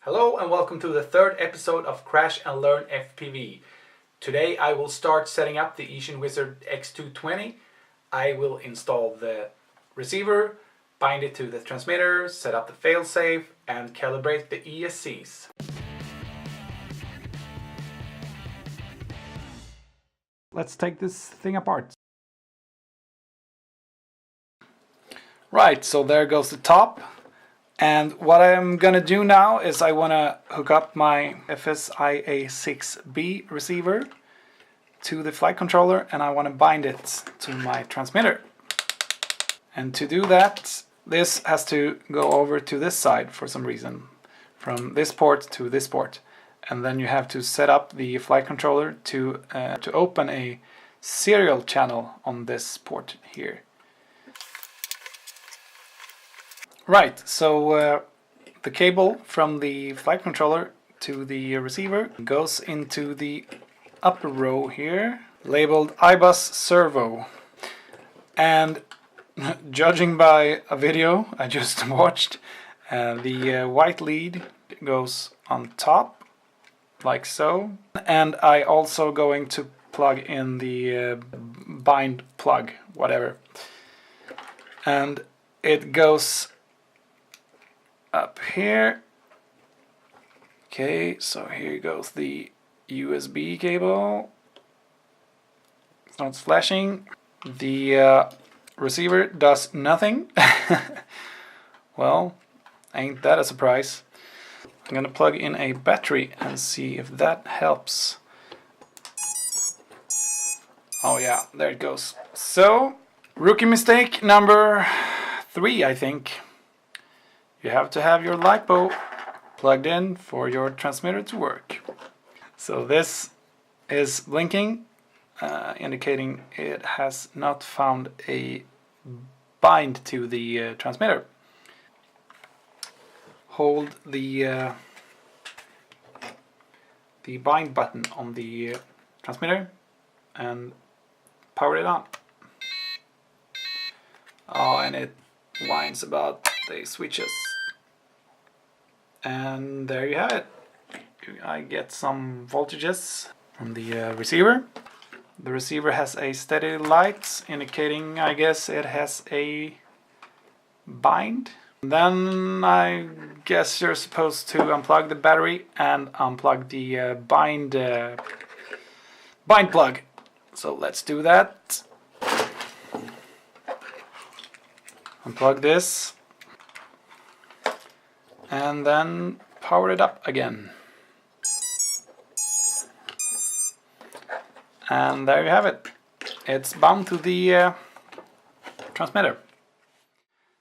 Hello and welcome to the third episode of Crash and Learn FPV. Today I will start setting up the Eachine Wizard X220. I will install the receiver, bind it to the transmitter, set up the failsafe and calibrate the ESCs. Let's take this thing apart. Right, so there goes the top. And what I'm gonna do now is I wanna hook up my FSIA6B receiver to the flight controller and I wanna bind it to my transmitter. And to do that, this has to go over to this side for some reason, from this port to this port. And then you have to set up the flight controller to open a serial channel on this port here. Right, so the cable from the flight controller to the receiver goes into the upper row here, labeled iBus servo. And judging by a video I just watched, the white lead goes on top, like so. And I also going to plug in the bind plug, whatever. And it goes up here. Okay, so here goes the USB cable. Starts flashing. The receiver does nothing. Well, ain't that a surprise. I'm gonna plug in a battery and see if that helps. Oh yeah, there it goes. So, rookie mistake number 3, I think. You have to have your LiPo plugged in for your transmitter to work. So this is blinking, indicating it has not found a bind to the transmitter. Hold the bind button on the transmitter and power it on. Oh, and it whines about the switches. And there you have it. I get some voltages from the receiver. The receiver has a steady light indicating, I guess, it has a bind. Then I guess you're supposed to unplug the battery and unplug the bind plug. So let's do that. Unplug this. And then power it up again. And there you have it. It's bound to the transmitter.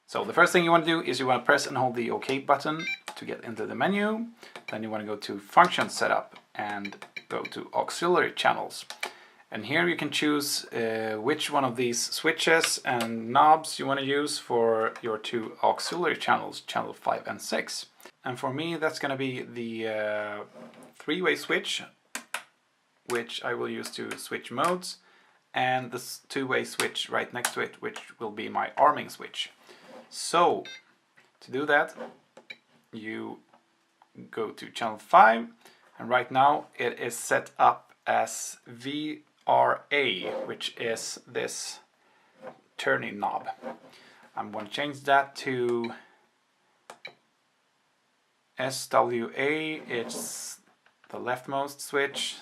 So the first thing you want to do is you want to press and hold the OK button to get into the menu. Then you want to go to Function Setup and go to Auxiliary Channels. And here you can choose which one of these switches and knobs you want to use for your 2 auxiliary channels, channel 5 and 6. And for me that's going to be the 3-way switch, which I will use to switch modes, and this 2-way switch right next to it, which will be my arming switch. So to do that, you go to channel 5, and right now it is set up as VRA, which is this turning knob. I'm going to change that to SWA, it's the leftmost switch,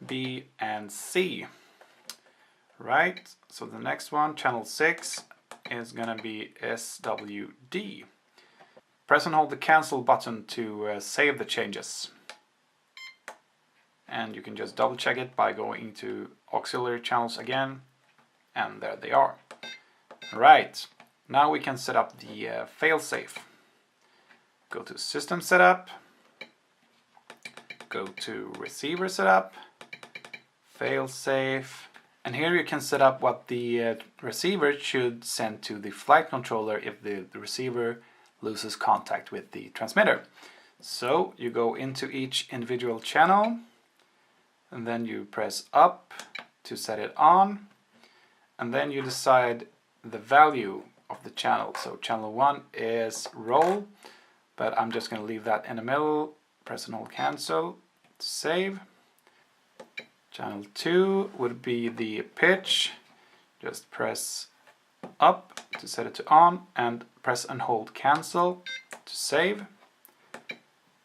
B and C. Right, so the next one, channel 6, is going to be SWD. Press and hold the cancel button to save the changes. And you can just double check it by going to auxiliary channels again, and there they are. Right, now we can set up the failsafe. Go to System Setup, go to Receiver Setup, Failsafe, and here you can set up what the receiver should send to the flight controller if the receiver loses contact with the transmitter. So you go into each individual channel, and then you press up to set it on, and then you decide the value of the channel. So channel 1 is roll, but I'm just going to leave that in the middle. Press and hold cancel to save. Channel 2 would be the pitch. Just press up to set it to on and press and hold cancel to save.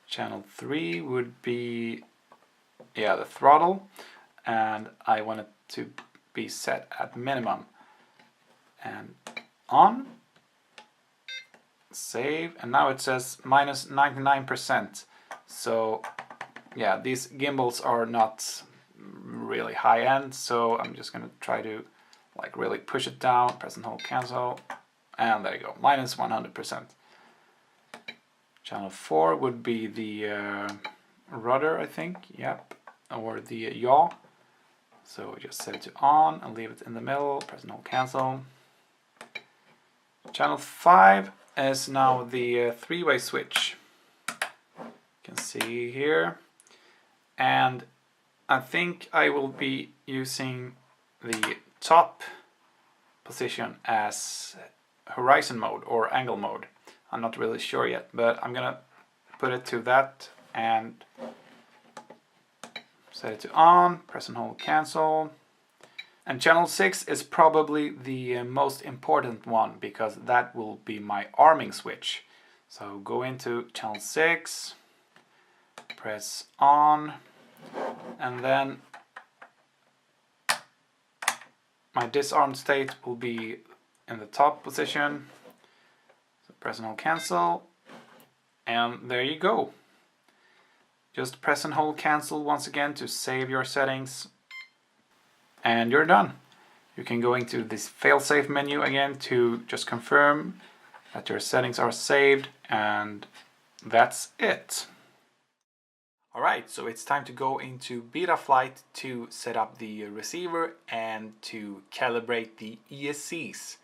Channel 3 would be the throttle, and I want it to be set at minimum. And on, save, and now it says minus 99%. So yeah, these gimbals are not really high end, so I'm just gonna try to like really push it down, press and hold cancel, and there you go, minus 100%. Channel 4 would be the rudder, I think, yep, or the yaw. So just set it to on and leave it in the middle, press and hold cancel. Channel 5 is now the three-way switch. You can see here. And I think I will be using the top position as horizon mode or angle mode. I'm not really sure yet, but I'm gonna put it to that and set it to on, press and hold cancel. And channel 6 is probably the most important one because that will be my arming switch. So go into channel 6, press on, and then my disarm state will be in the top position. So press and hold cancel, and there you go. Just press and hold cancel once again to save your settings, and you're done. You can go into this Failsafe menu again to just confirm that your settings are saved, and that's it. Alright, so it's time to go into Betaflight to set up the receiver and to calibrate the ESCs.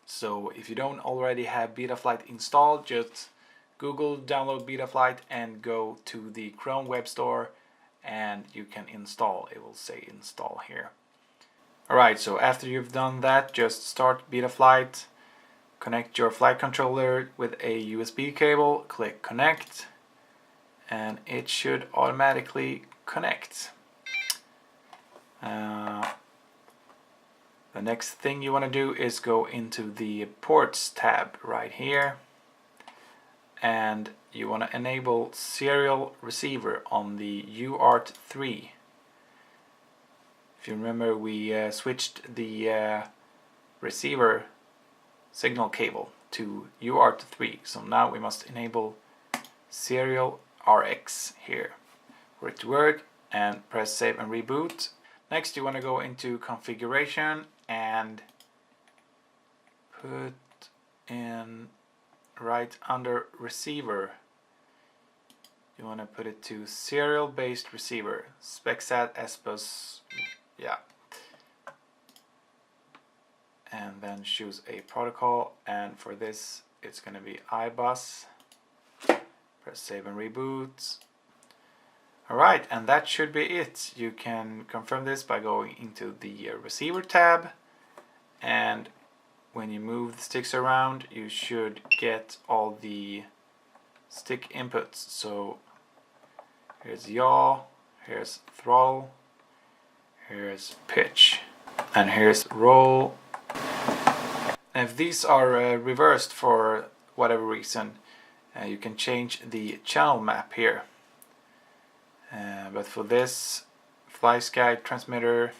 So if you don't already have Betaflight installed, just Google download Betaflight and go to the Chrome web store and you can install. It will say install here. Alright, so after you've done that, just start Betaflight, connect your flight controller with a USB cable, click connect, and it should automatically connect. The next thing you want to do is go into the ports tab right here, and you want to enable serial receiver on the UART3. If you remember, we switched the receiver signal cable to UART3, so now we must enable serial RX here for it to work, and press save and reboot. Next you want to go into configuration and put in right under receiver, you want to put it to serial based receiver, SpecSat SBus, yeah, and then choose a protocol, and for this it's going to be iBus. Press save and reboot. Alright, and that should be it. You can confirm this by going into the receiver tab, and when you move the sticks around you should get all the stick inputs. So here's yaw, here's throttle, here's pitch, and here's roll. And if these are reversed for whatever reason, you can change the channel map here. But for this FlySky transmitter,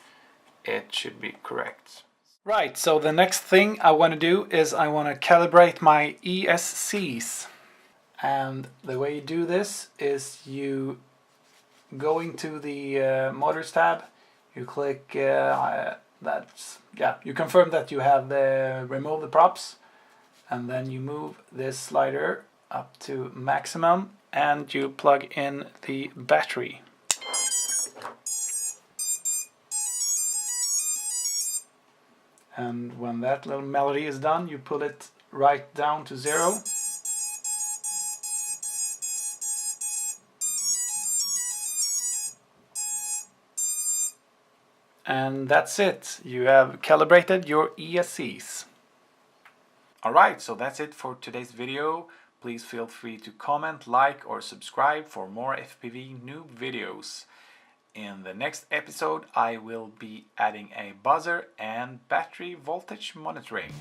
it should be correct. Right, so the next thing I want to do is I want to calibrate my ESCs. And the way you do this is you go into the motors tab, you click you confirm that you have remove the props, and then you move this slider up to maximum and you plug in the battery. And when that little melody is done, you pull it right down to 0. And that's it. You have calibrated your ESCs. Alright, so that's it for today's video. Please feel free to comment, like or subscribe for more FPV noob videos. In the next episode I will be adding a buzzer and battery voltage monitoring.